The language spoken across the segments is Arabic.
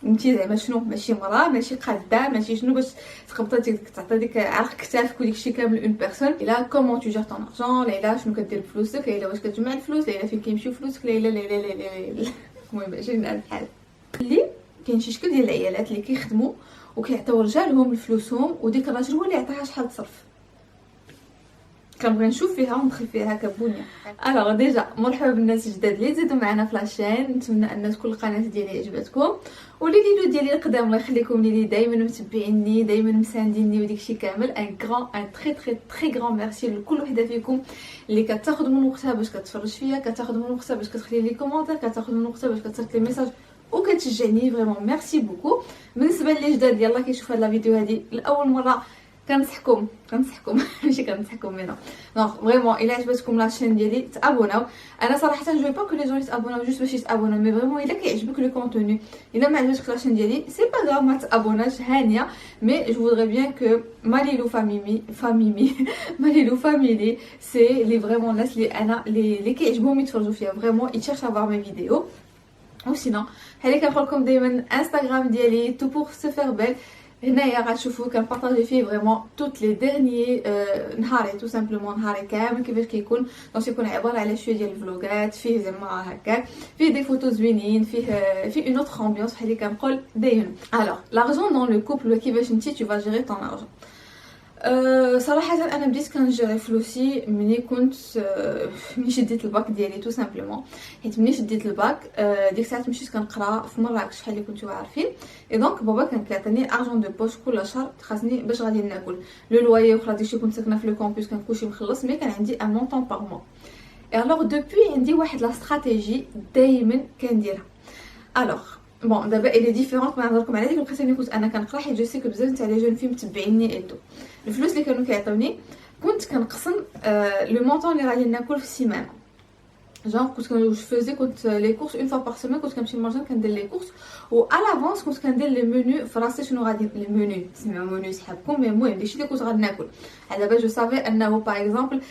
انتي زعما شنو ماشي مراه ماشي قاده ماشي شنو باش تقبطي تعطي ديك عرق كتافك وداكشي كامل اون بيرسون. الا كومون تو جير طون ارجون، لا شنو كدير بفلوسك، لا واش كتجمع الفلوس، لا فين كيمشيو فلوسك، لا المهم ماشي بحال اللي كاين شي شكل ديال العيالات اللي كيخدموا وكيعطيو رجالهم الفلوسهم وديك الراجل هو اللي يعطيها شحال تصرف. كنبغي نشوف فيها وندخل فيها كبونيه. الوغ ديجا مرحبا بالناس الجداد اللي تزيدوا معنا في لاشين. نتمنى ان تكون القناه ديالي عجبتكم، ولي فيديو ديالي القدام الله يخليكم لي دائما متبعيني دائما مسانديني وداكشي كامل. ان تري تري تري غران ميرسي لكل وحده فيكم اللي كتاخذ من وقتها باش كتفرج فيا، كتاخذ من وقتها باش كتخلي لي كومونتير، كتاخذ من وقتها باش كتصيفط لي ميساج وكتشجعني. فريمون ميرسي بوكو. بالنسبه لي جداد يلا كيشوف هاد لا فيديو هادي لاول مره كنصحكم ماشي كنصحكم مي دونك فريمون الا عجبتكم لاشين ديالي تابوناو. انا صراحه جو با كو لي جون يتابوناو جوست باش يتابوناو، مي فريمون الا كيعجبك لو كونتوني، الا ما عجبتك لاشين ديالي سي با غاف ما تابوناش هانيه. مي جو فودري بيان كو ماليلو ماليلو فاميلي سي لي فريمون الناس اللي انا اللي كيعجبهم يتفرجوا فيها فريمون يتشيرش افوار مي فيديو. او سينو هذه كنقول لكم دائما انستغرام ديالي تو بور سو فير بيل. هنايا غتشوفوا كنبارطاجي فيه فريمون توت لي ديرنيي نهاري تو سامبلومون نهاري كامل كيفاش كيكون. دونك يكون عباره على شويه ديال الفلوغات فيه زعما هكاك، فيه دي فوتو زوينين، فيه اون اوتر امبيونس بحال اللي كنقول دائما. الوغ لارجون دون لو كوبل كيفاش انت تو فا جيري طون ارجون. صراحه انا بديت كنجري فلوسي ملي كنت ملي شديت الباك ديالي تو سامبلومون. حيت ملي شديت الباك ديك الساعات مشيت كنقرا في مراكش بحال اللي كنتو عارفين. اي دونك بابا كان كيعطيني ارجون دو بوش كل شهر خاصني باش غادي ناكل لو لوايي وخلا داكشي كنت ساكنه في لو كامبوس كان كلشي مخلص، مي كان عندي ان مونطون باغ موا. اي الوغ دوبوي عندي واحد لا استراتيجي دائما كنديرها. الوغ بون دابا الي ديفيرونت ما نهضركم على ديك الوقيته اللي كنت انا كنقرا، حيت جو سي كو بزاف تاع لي جون في متبعيني ايتو. الفلوس اللي كانوا كيعطيوني كنت كنقسم لو مونطون اللي غادي ناكل في السيمانه. جون كنت لي كورس اون فوا باغ سيمين، كنت كنمشي للمارجان كندير لي كورس و الافونس كنت كندير لي منيو في راسي شنو غادي لي منيو سمعوا منيو سحابكم. مي المهم داكشي اللي كنت غادي ناكل على دابا جو سافي انه باغ اكزومبل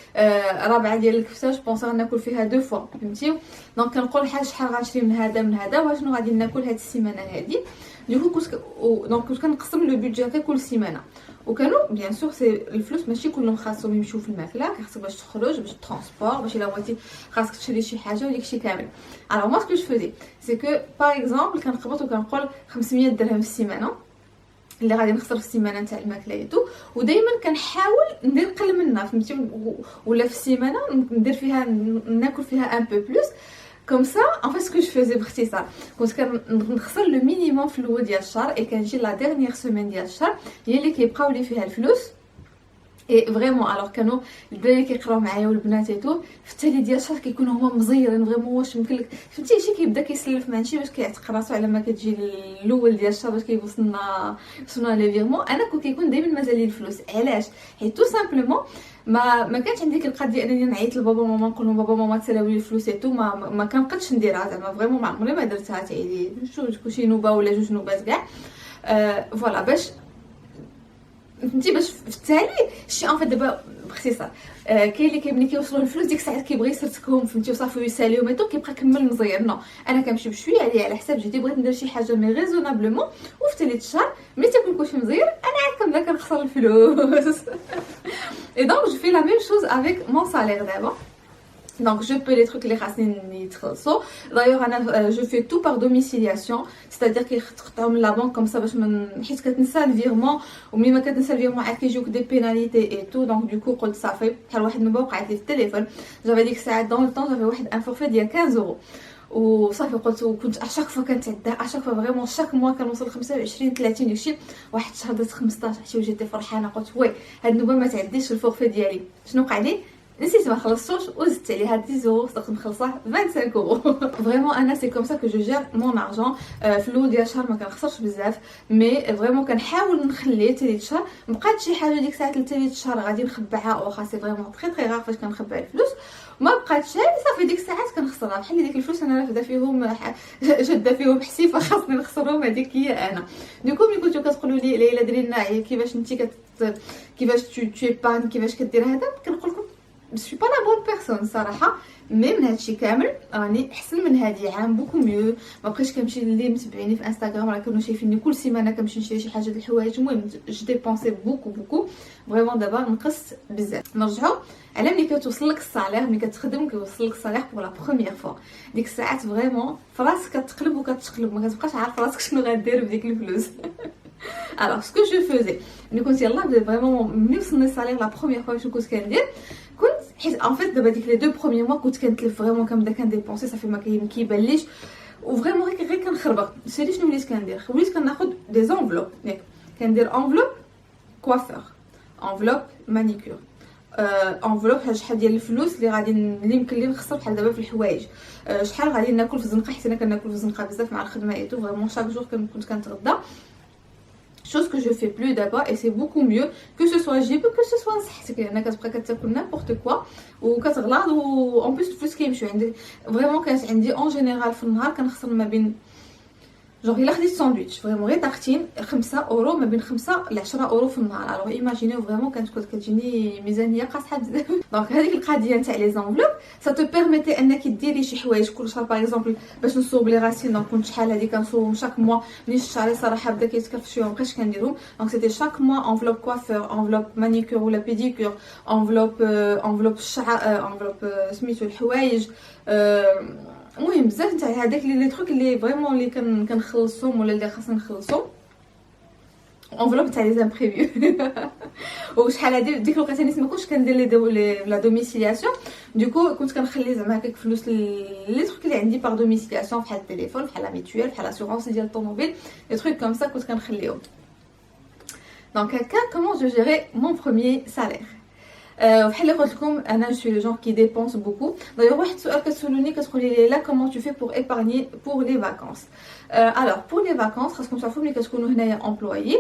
رابعه ديال الكفته جو بونس غناكل فيها دو فوا فهمتيو. دونك كنقول شحال غنشري من هذا وشنو غادي ناكل هاد السيمانه هادي. دوكو كنت كنقسم لو بودجي هكا كل سيمانه. وكانوا بيان سور سي الفلوس ماشي كلهم خاصهم يمشيو في الماكله، خاصك باش تخرج باش ترونسبور باش الا بغيتي خاصك تشري شي حاجه وداكشي كامل. الوغ موا سكو جو فوزي سي كو باغ اكزومبل كنقبط وكنقول 500 درهم في السيمانه اللي غادي نخسر في السيمانه نتاع الماكله ايتو. ودائما كنحاول ندير قل منها فهمتي، ولا في السيمانه ندير فيها ناكل فيها ان بو بلوس كوم سا. ان فيت سكو جو فوزي باختصار كنت كنخسر لو مينيموم في الاول ديال الشهر، اي كنجي لا ديرنيير سيمين ديال الشهر هي اللي كيبقاو لي فيها الفلوس. اي فريمون الوغ كانوا الدراري كيقراو معايا والبنات ايتو في التالي ديال الشهر كيكونوا هما مزيرين فريمون واش يمكن لك فهمتي شي كيبدا كيسلف مع شي باش كيعتق راسو على ما كتجي الاول ديال الشهر باش كيوصلنا لي فيرمون. انا كنت كيكون دائما مازال لي الفلوس. علاش؟ حيت تو سامبلومون ما كانش عندي ديك القضيه انني نعيط لبابا وماما نقول لهم بابا ماما تسالاو لي الفلوس ايتو. ما كنبقاش نديرها زعما فريمون ما عمري ما درتها تعيدي شي نوبه ولا جوج نوبات كاع فوالا باش فهمتي باش في التالي شي ان فيت دابا باختصار كاين اللي ملي كيوصلوا الفلوس ديك الساعات كيبغي يسرتكهم فهمتي وصافي يساليهم ايتو كيبقى كمل مزير. نو انا كنمشي بشويه على حساب جدي بغيت ندير شي حاجه مي ريزونابلومون وفي ثالث الشهر ملي تكون كلشي مزير انا عاد كنبدا كنخسر الفلوس. اي دونك جو في لا ميم شوز افيك مون سالير دابا. Donc je peux les trucs les racines يتخلصوا. D'ailleurs انا je fais tout par domiciliation, c'est-à-dire كيخطعوا من لا بنك كوم سا باش من حيت كتنسى الفيرمون وملي ما كتنسى الفيرمون عاد كيجيوك دي بيناليتي اي تو. دونك دوكو قلت صافي بحال واحد النوبه وقعت لي في التليفون. جافي ديك الساعه دون لو طون جافي واحد ان فورفي ديال 15 يورو وصافي قلت وكنت اشاك فوا كنتعدى اشاك فوا فريمون شاك موا كنوصل 25 30 داكشي. واحد الشهر درت 15 حتى وجيت فرحانه قلت وي هاد النوبه ما تعديش الفورفي ديالي. شنو وقع لي؟ نسيت ما خلصتوش وزدت عليها 10 يورو صدق مخلصه 25 يورو. فريمون انا سي كوم سا كو جو جير مون ارجون. في الاول ديال الشهر ما كنخسرش بزاف مي فريمون كنحاول نخلي تالي الشهر بقات شي حاجه ديك الساعه تالي الشهر غادي نخبعها واخا سي فريمون تري تري غار فاش كنخبع الفلوس ما بقاتش صافي ديك الساعات كنخسرها بحال ديك الفلوس انا رافده فيهم شاده فيهم حسيفه خاصني نخسرهم هذيك هي انا. دوكو ملي كنتو كتقولوا لي ليلى دري لنا كيفاش انت كيفاش تو ايبان كيفاش كدير هذا كنقول لكم سوي با لا بون بيرسون صراحه. مي من هادشي كامل راني احسن من هادي عام بوكو ميو. ما بقيتش كنمشي اللي متبعيني في انستغرام راه كانوا شايفيني كل سيمانه كنمشي نشري شي حاجه د الحوايج. المهم جو ديبونسي بوكو فريمون. دابا نقصت بزاف. نرجعوا على ملي كتوصل لك الصالير، ملي كتخدم كيوصل لك الصالير بور لا بروميير فوا، ديك الساعات فريمون فراسك كتقلب وكتقلب، ما كتبقاش عارف راسك شنو غدير بديك الفلوس. alors ce que je faisais ملي كنت يلاه فريمون ملي وصلني الصالير لا بروميير فوا شنو كنت كندير؟ كنت حيت ان فيت دابا ديك لي دو بروميير موا كنت كنتلف فريمون كنبدا كنديبونسي صافي ما كيبانليش وفريمون غير كنخربق. سيري شنو وليت كندير؟ وليت كناخذ دي زونفلوب، ياك كندير انفلوب كوافور، انفلوب مانيكور، انفلوب شحال ديال الفلوس اللي غادي اللي يمكن لي نخسر بحال دابا في الحوايج، شحال غادي ناكل في الزنقه حيت انا كناكل في الزنقه بزاف مع الخدمه ايتو فريمون شاك جور كنت كنتغدى. chose que je fais plus d'abord et c'est beaucoup mieux que ce soit جيب que ce soit صحتك، لان كتبقى كتاكل n'importe quoi وكتغلاض و en plus الفلوس كيمشيو عندي فريمون. كانت عندي اون جينيرال في النهار كنخسر ما بين جوغ الا خديت ساندويتش فريمون غير تارتين 5 اورو، ما بين 5 ل 10 اورو في النهار. الوغ ايماجينيو فريمون كانت كتجيني ميزانيه قاصحه بزاف. دونك هذيك القضيه نتاع لي زونفلوب سا تو بيرميتي انك ديري شي حوايج كل شهر. باغ اكزومبل باش نصوب لي غاسين، دونك كنت شحال هذه كنصوبهم شاك موا. ملي شعري صراحه بدا كيتكرف شويه مابقيتش كنديرهم، دونك سيتي شاك موا انفلوب كوافور، انفلوب مانيكور ولا بيديكور، انفلوب الشعر، انفلوب سميتو الحوايج. المهم بزاف نتاع هذاك لي تروك اللي فريمون اللي كنخلصهم ولا اللي خاصنا نخلصهم. انفلوب تاع لي زامبريفيو. وشحال هادي ديك الوقت انا ما كنتش كندير لي لا دوميسيلياسيون، دوكو كنت كنخلي زعما هكاك فلوس لي تروك اللي عندي باغ دوميسيلياسيون بحال التليفون بحال لا ميتويال بحال لاسيغونس ديال الطوموبيل، لي تروك كوم سا كنت كنخليهم. دونك هكا كومون جو جيري مون بروميير سالير. بحال اللي قلت لكم انا جو سوي لو جونغ كي ديبونس بوكو. دايوغ واحد السؤال كتسولوني كتقولي لي لا كومون تو في بور ايبارني بور لي فاكونس. الوغ بور لي فاكونس خاصكم تعرفوا ملي كتكونوا هنايا امبلويي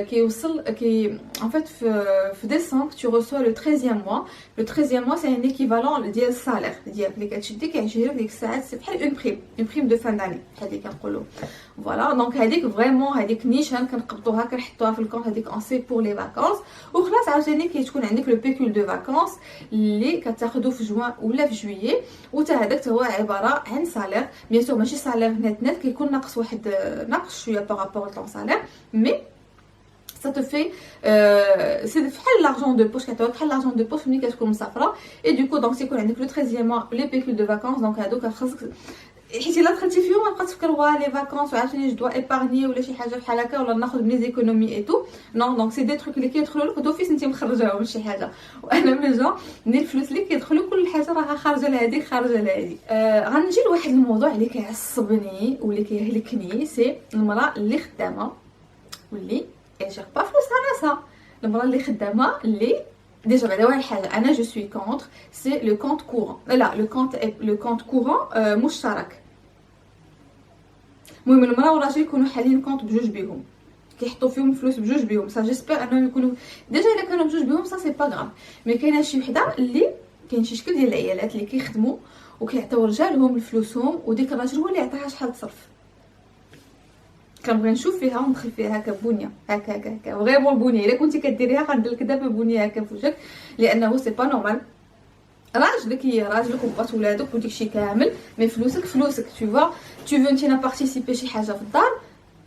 كيوصل ان فيت في ديسمبر tu reçois le 13e mois. Le 13e mois c'est un équivalent ديال السالير ديالك اللي كتشدي كيعجبك ديك الساعات. سي بحال اون بريم دو فان داني بحال اللي كنقولوا فوالا. دونك هذيك فريمون هذيك نيشان كنقبطوها كنحطوها في الكونط هذيك اون سي بور لي فاكونس. وخلاص عاوتاني كتكون عندك لو بيكول دو فاكونس اللي كتاخذو في جوان ولا في جويي، وتا هذاك هو عباره عن سالير. بيان سور ماشي سالير نت كيكون ناقص واحد ناقص شويه بارابور لطون سالير، مي ça te fait c'est بحال l'argent de poche كتعطيك بحال l'argent de poche ملي كتكون مسافره. اي دوكو دونك تيكون عندك لو 13e mois لي بيكول دو فاكونس. دونك هادوك خاصك حيت الا دخلتي فيهم غتبقى تفكر واه لي فاكونس وعاوتاني جو دوا ايبارني ولا شي حاجه بحال هكا ولا ناخذ من لي زيكونومي اي تو. نو دونك سي دي تروك اللي كيدخلوا لك دوفيس انت مخرجاهم شي حاجه. وانا من الجون من الفلوس اللي كيدخلوا كل حاجه راها خارجه لهادي خارجه لهادي. غنجي لواحد الموضوع اللي كيعصبني واللي كيهلكني، سي المراه اللي خدامه واللي جير با فلوسها راسها. المراه اللي خدامه اللي ديجا بعدا واحد الحاجه انا جو سوي كونتر سي لو كونت كورون. لا لو كونت كورون مشترك. المهم المراه والراجل يكونوا حالين كونت بجوج بيهم كيحطوا فيهم الفلوس بجوج بيهم. سا جيسبر انهم يكونوا ديجا الا كانوا بجوج بيهم سا سي با غراف. مي كاينه شي وحده اللي كاين شي شكل ديال العيالات اللي كيخدموا وكيعطيو رجالهم فلوسهم وديك الراجل هو اللي يعطيها شحال تصرف. كنبغي نشوف فيها وندخل فيها هكا بنيه هكا فريمون بنيه. الا كنتي كديريها غندير لك دابا بنيه هكا في وجهك، لانه سي با نورمال. راجلك هي راجلك وبات ولادك وداكشي كامل، مي فلوسك تو فوا تو نتينا بارتيسيبي شي حاجه في الدار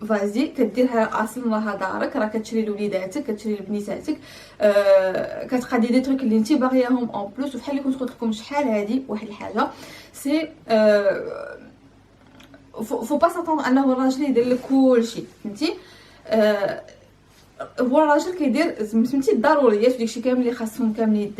فازي كديرها اصلا راها دارك، راه كتشري لوليداتك كتشري لبنيتاتك، كتقادي دي تروك اللي انت باغياهم اون بلوس. وفحال اللي كنت قلت لكم شحال هادي واحد الحاجه سي فو با ساتوند انه الراجل يدير لك كلشي فهمتي. هو الراجل كيدير فهمتي الضروريات وداكشي كامل اللي خاصهم كاملين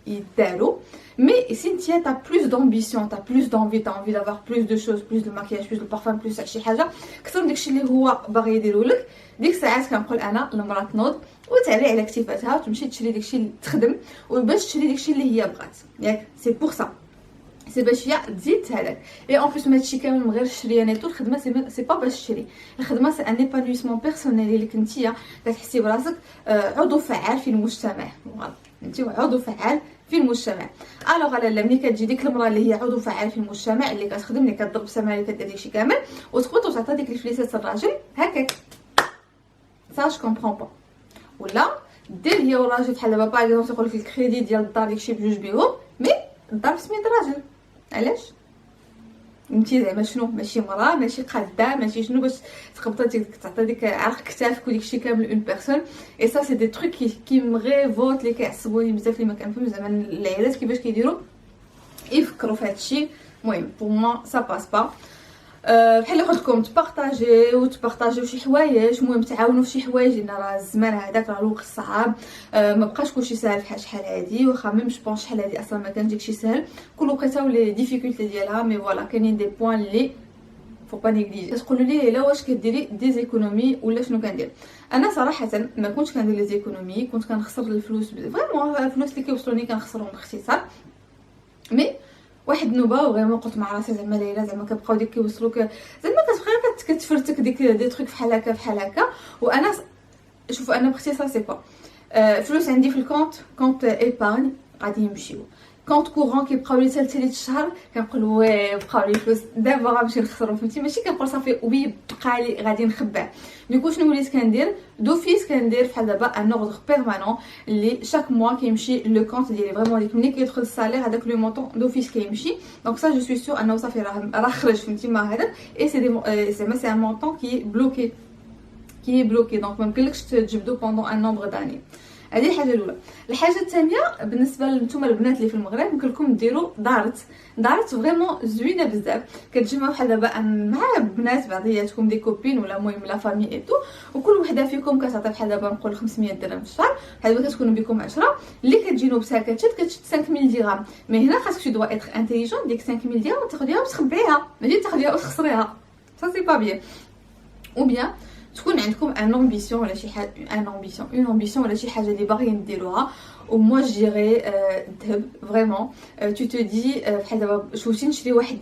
يداروا. مي سي نتيا تا بلوس دومبيسيون تا بلوس دونفي تا انفي دافوار بلوس دو شوز بلوس دو ماكياج بلوس دو بارفان بلوس شي حاجه اكثر من داكشي اللي هو باغي يديروا لك. ديك الساعات كنقول انا المراه تنوض وتعلي على كتيفاتها وتمشي تشري داكشي اللي تخدم وباش تشري داكشي اللي هي بغات ياك. سي بور سا سي باش هي تزيد هذاك. اي اون بليس هادشي كامل من غير الشريه نيتو. الخدمه سي با باش تشري، الخدمه سي ان ايبانويسمون بيرسونيل اللي كنتيا كتحسي براسك عضو فعال في المجتمع. انت عضو فعال في المجتمع. الوغ لا ملي كتجي ديك المراه اللي هي عضو فعال في المجتمع اللي كتخدم اللي كتضرب سما اللي كدير داكشي كامل وتقبط وتعطي ديك الفليسات للراجل هكاك، سا جو كومبرون با. ولا دير هي والراجل بحال دابا باغ اكزومبل تيقول لك الكريدي ديال الدار داكشي بجوج بيهم، مي الدار بسميت الراجل. علاش؟ فهمتي زعما شنو؟ ماشي مراه، ماشي قاده، ماشي شنو، باش تقبطي تعطي ديك عرق كتافك وداكشي كامل اون بيرسون. اي سا سي دي تروك كي مغيفوت اللي كيعصبوني بزاف، اللي ما كنفهمش زعما العائلات كيفاش كيديروا يفكروا في هادشي. المهم بور موا سا باس با. بحال قلت لكم تبارطاجيو شي حوايج، المهم تعاونوا في شي حوايج، لان راه الزمان هذاك راه الوقت صعاب. ما بقاش كلشي ساهل بحال شحال هادي، واخا ميم جو بونس شحال هادي اصلا ما كانش داكشي ساهل، كل وقيته لي ديفيكولتي ديالها. مي فوالا كاينين دي بوين لي فو با نيغليجي. تقولوا لي لا واش كديري دي زيكونومي ولا شنو كندير؟ انا صراحه ما كنتش كندير لي زيكونومي، كنت كنخسر الفلوس فريمون، الفلوس اللي كيوصلوني كنخسرهم باختصار. مي واحد النوبه وغير قلت مع راسي زعما ليلى زعما كيبقاو ديك كيوصلوك، زعما كتبقى كتفرتك ديك دي تروك بحال هكا بحال هكا. وانا شوفوا انا باختصار سي با فلوس عندي في كونت ايبارن غادي يمشيو، كونت كورون كيبقاو لي تالت الشهر كنقول وي بقاو لي فلوس دابا غنمشي نخسرهم، فهمتي؟ ماشي كنقول صافي وي بقى لي غادي نخبع. ديكو شنو وليت كندير دوفيس، كندير بحال دابا ان اوردر بيرمانون اللي شاك موا كيمشي لو كونت ديالي فريمون، ديك ملي كيدخل السالير هذاك لو مونطون دوفيس كيمشي. دونك سا جو سوي سور انه صافي راه خرج، فهمتي؟ ما هذا اي سي دي زعما سي ان مونطون كي بلوكي دونك ما يمكنلكش تجبدو بوندون ان نومبر داني. هذه الحاجه الاولى. الحاجه الثانيه بالنسبه لنتوما البنات اللي في المغرب، يمكن لكم ديروا دارت فريمون زوينه بزاف. كتجمعوا بحال دابا مع بنات بعضياتكم دي كوبين ولا المهم لا فامي اي تو، وكل وحده فيكم كتعطي بحال دابا نقول 500 درهم في الشهر. بحال دابا كتكونوا بكم 10 اللي كتجينو بسا كتشد 5000 درهم. مي هنا خاصك دوا اتر انتيليجون، ديك 5000 درهم تاخديها وتخبيها، ماشي تاخديها وتخسريها، سا سي با بيان. او بيان تكون عندكم ان امبيسيون ولا شي حاجه، اون امبيسيون ولا شي حاجه اللي باغيين ديروها. و موا جيري ذهب فريمون تو تو دي بحال دابا شوفي نشري واحد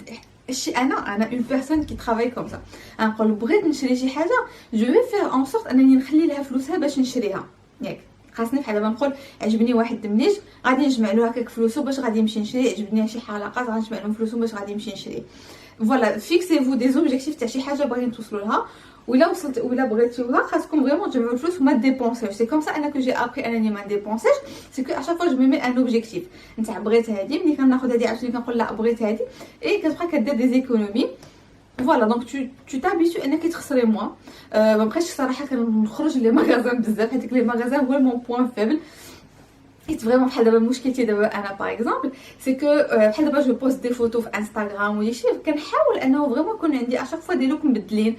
شي، انا اون بيرسون كي ترافاي كوم سا، نقول بغيت نشري شي حاجه جو في فير اون سورت انني نخلي لها فلوسها باش نشريها. ياك خاصني بحال دابا نقول عجبني واحد المنيج غادي نجمع له هكاك فلوسو باش غادي نمشي نشري، عجبني شي حلقات غنجمع لهم فلوسهم باش غادي نمشي نشري. فوالا فيكسي فو دي زوبجيكتيف تاع شي حاجه باغيين توصلوا لها، ولا وصلت ولا بغيتوها خاصكم فريمون تجمعوا الفلوس وما ديبونسيوش. سي كوم سا انا كو جي ابري انني ما ديبونسيش، سي كو اشاك فوا جو مي ان اوبجيكتيف نتاع بغيت هادي، ملي كناخذ هادي عاوتاني كنقول لا بغيت هادي، اي كتبقى كدير دي زيكونومي. فوالا دونك تو تابيتو انك تخسري موان. ما بقيتش صراحه كنخرج لي ماغازان بزاف، هذيك لي ماغازان هو مون بوين فيبل. حيت فريمون بحال دابا مشكلتي دابا انا باغ اكزومبل سي كو بحال دابا جو بوست دي فوتو في انستغرام ولا شي، كنحاول انه فريمون يكون عندي اشاك فوا دي لوك مبدلين.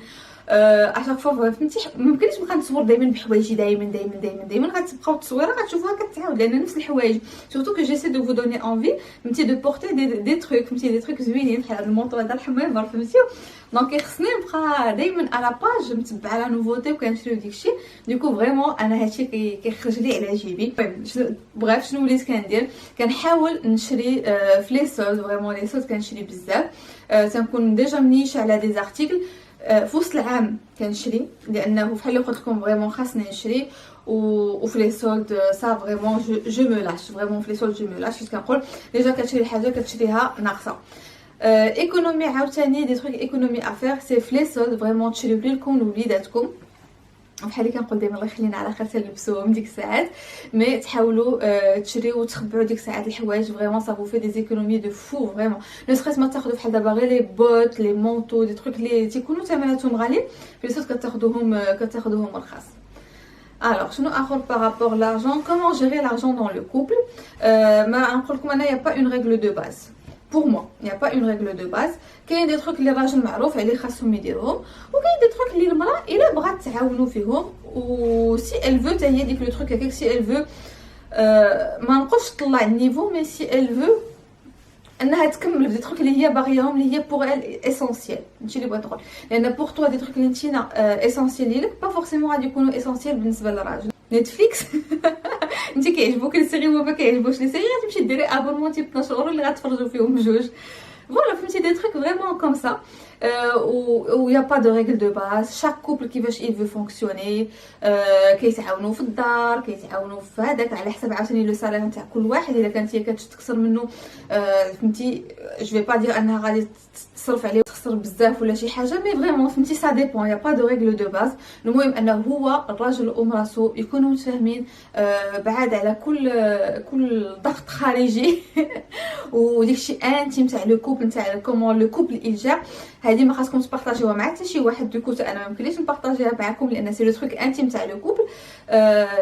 اشاك فوا فهمتي ممكنش نبقى نتصور دائما بحوايجي دائما غتبقاو التصويره غتشوفوها كتعاود لان نفس الحوايج. سورتو كو جيسي دو فو دوني انفي فهمتي دو بورتي دي تروك، فهمتي دي تروك زوينين بحال هذا المونطو هذا الحمامر، فهمتي؟ دونك خصني نبقى دائما على باج متبعه على نوفوتي وكنشريو داكشي. ديكو فريمون انا هادشي كيخرج لي على جيبي. بغيت شنو وليت كندير، كنحاول نشري في لي سولد، فريمون لي سولد كنشري بزاف. تنكون ديجا منيشه على دي زارتيكل في وسط العام كنشري، لانه بحال اللي قلت لكم فريمون خاصني نشري. وفي لي سولد سا فريمون جو مو لاش، فريمون في لي سولد جو مو لاش، حيت كنقول ديجا كتشري حاجه كتشريها ناقصه. ايكونومي عاوتاني دي تروك ايكونومي افير سي في لي سولد فريمون تشريو لكم لوليداتكم. بحال اللي كنقول دائما الله يخلينا على خير تلبسوهم ديك الساعات، مي تحاولوا تشريو وتخبعوا ديك الساعات الحوايج فريمون صافو في دي زيكونومي دو فو فريمون. نو سخيت ما تاخذوا بحال دابا غير لي بوت لي مونطو دي تروك اللي تيكونوا ثمناتهم غاليين، في الصوت كتاخذوهم رخاص. Alors, شنو اخر بارابور l'argent, comment gérer l'argent dans le couple. ما نقول لكم انا يا با اون ريغل دو باز. pour moi il y a pas une règle de base. كاين دي تروك اللي الراجل معروف عليه خاصهم يديروهم، وكاين دي تروك اللي المراه الا بغات تعاونوا فيهم و سي ال فو حتى هي ديك لو تروك هكاك سي ال فو ما نقولش طلع النيفو، مي سي ال فو انها تكمل بدي تروك اللي هي باغيهم اللي هي بوغ ال اسونسيال. هادشي اللي بغيت نقول، لان بوغ توا دي تروك اللي نتينا اسونسيال ليك با فورسيمون غادي يكونوا اسونسيال بالنسبه للراجل. نتفليكس انت كيعجبوك السيري وما كيعجبوش لي سيري غتمشي ديري ابونمون تي ب 12 اورو اللي غتفرجوا فيهم بجوج. فوالا فهمتي دي تروك فريمون كوم سا. و يا با دو ريغل دو باز. شاك كوبل كيفاش il veut fonctionner. كيتعاونوا في الدار، كيتعاونوا في هذاك على حسب عاوتاني لو سالير نتاع كل واحد. الا كانت هي كتكثر منه فهمتي جو في با دير انها غادي تصرف عليه تخسر بزاف ولا شي حاجه، مي فريمون فهمتي سا ديبون، يا با دو ريغل دو باز. المهم انه هو الراجل ومراسو يكونوا متفاهمين بعاد على كل ضغط خارجي وداكشي انتيم تاع لو كوبل، تاع كومون لو كوبل يلجا. هذه ما خاصكم تبارطاجيوها مع حتى شي واحد. دوكو انا ما يمكنليش نبارطاجيها معكم لان سي لو تروك انتيم تاع لو كوبل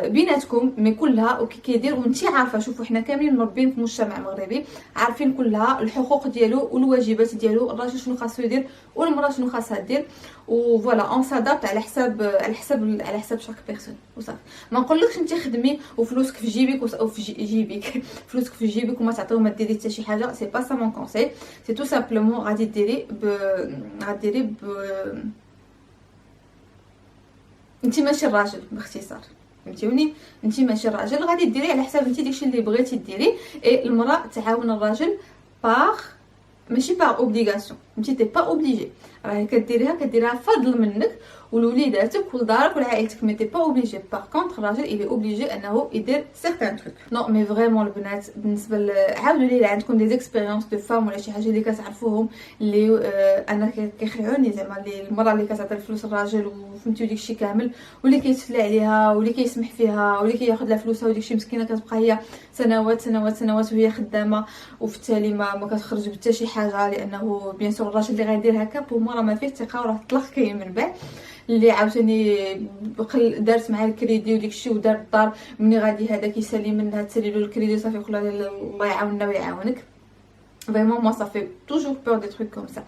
بيناتكم، مي كلها وكي كيدير وانتي عارفه. شوفوا حنا كاملين مربين في مجتمع مغربي، عارفين كلها الحقوق ديالو والواجبات ديالو، الراجل شنو خاصو يدير والمراه شنو خاصها دير، وفوالا اون سادابت على حساب شاك بيرسون وصافي. ما نقولكش انت خدمي وفلوسك في جيبك او في جيبك فلوسك في جيبك وما تعطيو ما ديري حتى شي حاجه، سي با سا مون كونساي. سي تو سامبلومون غادي ديري انت ماشي الراجل باختصار، فهمتوني؟ انت ماشي الراجل، غادي ديري على حساب انت داكشي اللي بغيتي ديري. اي المراه تعاون الراجل باغ ماشي باغ اوبليغاسيون، فهمتي؟ تي با اوبليجي، راهي كديريها فضل منك ولوليداتك ولدارك ولعائلتك، مي تي با اوبليجي. باغ كونطخ الراجل الي اوبليجي انه يدير سيغتان تروك. نو مي فريمون البنات بالنسبه عاودوا لي عندكم دي زيكسبيريونس دو فام ولا شي حاجه اللي كتعرفوهم اللي انا كيخلعوني، زعما اللي المراه اللي كتعطي الفلوس الراجل وفهمتوا داكشي كامل، واللي كيتفلى عليها واللي كيسمح فيها واللي كياخذ لها فلوسها، وداكشي مسكينه كتبقى هي سنوات وهي خدامه، وفي التالي ما كتخرج حتى شي حاجه، لانه بيان سور الراجل اللي غيدير هكا بو راه ما فيه ثقه وراه طلق كاين من بعد. اللي عاوتاني دارت مع الكريدي وداكشي ودار الدار، ملي غادي هذاك يسالي منها تسالي له الكريدي صافي يقول الله يعاوننا ويعاونك. فريمون moi ça fait toujours peur des trucs comme ça.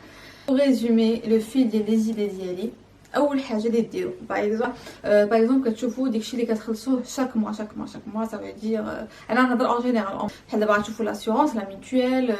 Pour résumer le fil ديال لي زيدي ديالي، اول حاجه اللي ديروا باغ اكزومبل كتشوفوا داكشي اللي كتخلصوه شاك موا سا فو دير انا نهضر اون جينيرال. بحال دابا غتشوفوا لاسيورونس، لا ميتويل،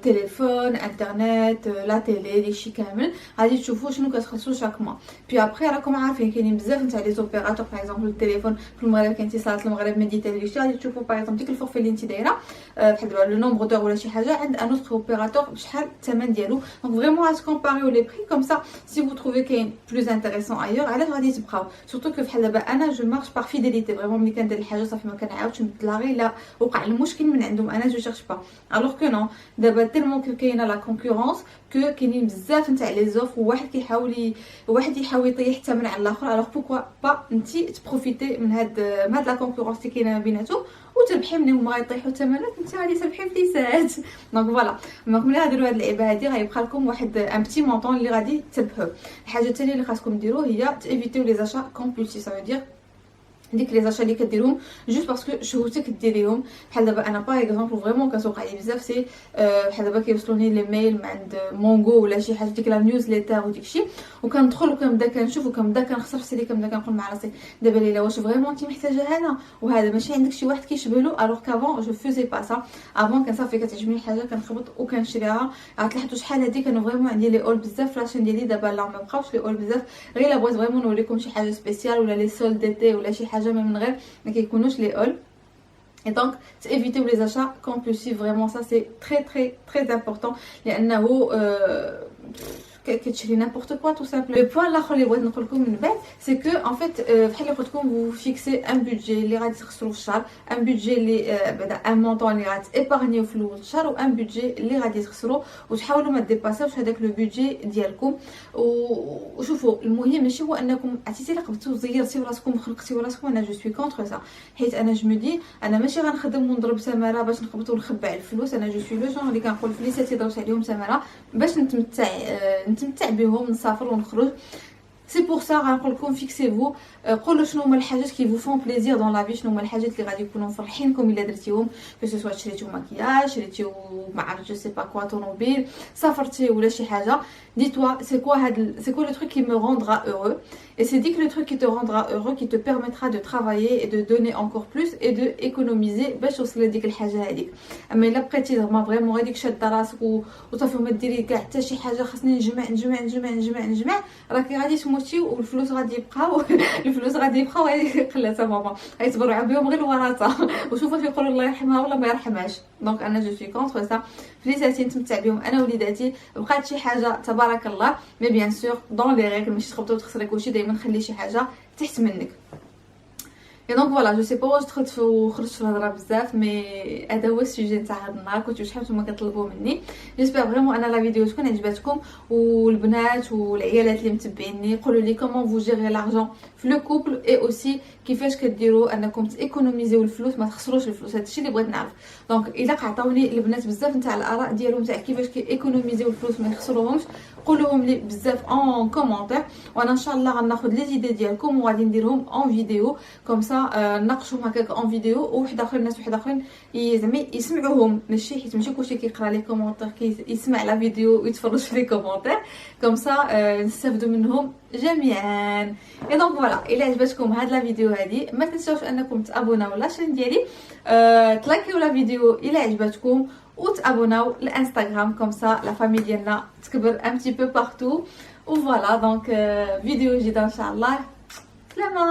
تليفون، انترنت، لا تيلي، داكشي كامل غادي تشوفوا شنو كتخلصوا شاك موا. بي ابري راكم عارفين كاينين بزاف نتاع لي زوبيراتور، باغ اكزومبل التليفون في المغرب كاين اتصالات المغرب ميديتال، داكشي غادي تشوفوا باغ اكزومبل ديك الفورفي اللي انت دايره بحال دابا لو نومبر دور ولا شي حاجه عند ان اوتر اوبيراتور بشحال الثمن ديالو. دونك فريمون غاتكومباريو لي بري كوم سا سي فو تروفي كاين بلوز انتريسون ايور علاش غادي تبقاو. سورتو كو بحال دابا انا جو مارش باغ فيديليتي، فريمون ملي كندير الحاجه صافي ما كنعاودش نبدلها غير الا وقع المشكل من عندهم، انا جو شيرش با. الوغ كو نو دابا تيرمون كو كاينه لا كونكورونس كو كاينين بزاف نتاع لي زوف، وواحد يحاول يطيح الثمن على الاخر. الوغ بوكوا با انتي تبروفيتي من هاد لا كونكورونس اللي كاينه ما بيناتهم وتربحي منهم. هما غيطيحوا الثمنات انت غادي تربحي في ليسات. دونك فوالا ملي غاديروا هاد اللعيبه هادي غيبقى لكم واحد ان بتي مونطون اللي غادي تربحوه. الحاجه الثانيه اللي خاصكم ديروا هي تيفيتيو لي زاشا كومبولسيف. سا فو دير ديك لي زاشا اللي كديرهم جوست باسكو شهوتك ديريهم. بحال دابا انا باغ اكزومبل فريمون كتوقع لي بزاف سي بحال دابا كيوصلوني لي ميل من عند مونغو ولا شي حاجه ديك لا نيوزليتر وداكشي، وكندخل وكنبدا كنشوف وكنبدا كنخسر في سيدي، كنبدا كنقول مع راسي دابا ليلى واش فريمون انت محتاجه هذا وهذا، ماشي عندك شي واحد كيشبه له. الوغ كافون جو فوزي با سا. افون كان صافي كتعجبني حاجه كنخبط وكنشريها. غتلاحظوا شحال هادي كانوا فريمون عندي لي اول بزاف لاشين ديالي، دابا لا ما بقاوش لي اول بزاف، غير لا بغيت فريمون نوريكم شي حاجه سبيسيال ولا لي سول ديتي ولا شي حاجه من غير ما كيكونوش لي اول. Et donc, évitez les achats compulsifs, vraiment ça c'est très important. لأنه كتشري n'importe quoi tout simplement. Le point الاخر اللي بغيت نقول لكم من بعد سي كو ان فيت بحال اللي قلت لكم vous fixez un budget اللي غادي تخسروا في الشهر، un budget اللي بعدا ان مونطون اللي غادي تيبارنيو في اول الشهر، و ان budget اللي غادي تخسروا، وتحاولوا ما ديباسيوش هذاك لو بودجي ديالكم. وشوفوا المهم ماشي هو انكم عرفتي لقبتوا زيرتيو راسكم خلقتيو راسكم. انا جو سوي كونتر سا، حيت انا جو مدي انا ماشي غنخدم ونضرب سماره باش نقبط ونخبع الفلوس. انا جو سوي لو جون اللي كنقول فليساتي ضربت عليهم سماره باش نتمتع بهم، نسافر ونخرج. سي بور سا غنقول لكم فيكسيفو، قولوا شنو هما الحاجات كي فو فون بليزير دون لا في، شنو هما الحاجات اللي غادي يكونوا فرحينكم الا درتيهم، كو سو سوا شريتو مكياج، شريتو ما عرفت جو سي با كوا طوموبيل، سافرتي ولا شي حاجه. dis-toi c'est quoi le truc qui me rendra heureux, et c'est dit que le truc qui te rendra heureux qui te permettra de travailler et de donner encore plus et de économiser باش توصل لديك الحاجه هذيك. اما الا بقيتي زعما فريمون غاديك شاده راسك وصافي ما ديري كاع حتى شي حاجه، خاصني نجمع راكي غادي تموتي والفلوس غادي يبقاو الفلوس غادي يبقاو قلاتها ماما غيتبرعوا بهم غير الورثه وشوفوا يقولوا الله يرحمها ولا ما يرحمهاش. دونك انا جو سوي كونتر سا، فليساتي نتمتع بهم انا وليداتي. بقات شي حاجه تبارك الله مي بيان سور دون لي ريغل، ماشي تخبطوا وتخسري كلشي، دائما خلي شي حاجه تحت منك. اي دونك فوالا جو سي با واش دخلت وخرجت في الهضره بزاف، مي هذا هو السوجي تاع هذا النهار. كنتو شحال نتوما كطلبوا مني، جيسبر فريمون انا لا فيديو تكون عجبتكم، والبنات والعيالات اللي متبعيني قولوا لي كومون فو جيري لارجون في لو كوبل، اي اوسي كيفاش كديروا انكم تيكونوميزيو الفلوس ما تخسروش الفلوس. هادشي اللي بغيت نعرف. دونك الا عطاوني البنات بزاف نتاع الاراء ديالهم تاع كيفاش كيكونوميزيو الفلوس ما يخسروهمش، قولوهم لي بزاف اون كومونتير، وانا ان شاء الله غناخذ لي زيدي ديالكم وغادي نديرهم اون فيديو كوم سا نناقشوهم هكاك اون فيديو، وواحد اخرين الناس واحد اخرين زعما يسمعوهم، ماشي حيت ماشي كلشي كيقرا لي كومونتير يسمع لا فيديو ويتفرج في لي كومونتير، كوم سا نستافدوا منهم جميعا. اي دونك فوالا، الا عجبتكم هاد لا فيديو هادي ما تنساوش انكم تابوناو لاشين ديالي، تلايكيو لا فيديو الا عجبتكم، وتابوناو الانستغرام كوم سا لا فامي ديالنا تكبر ان بتي بو بارتو. وفوالا دونك فيديو جديد ان شاء الله. سلامه.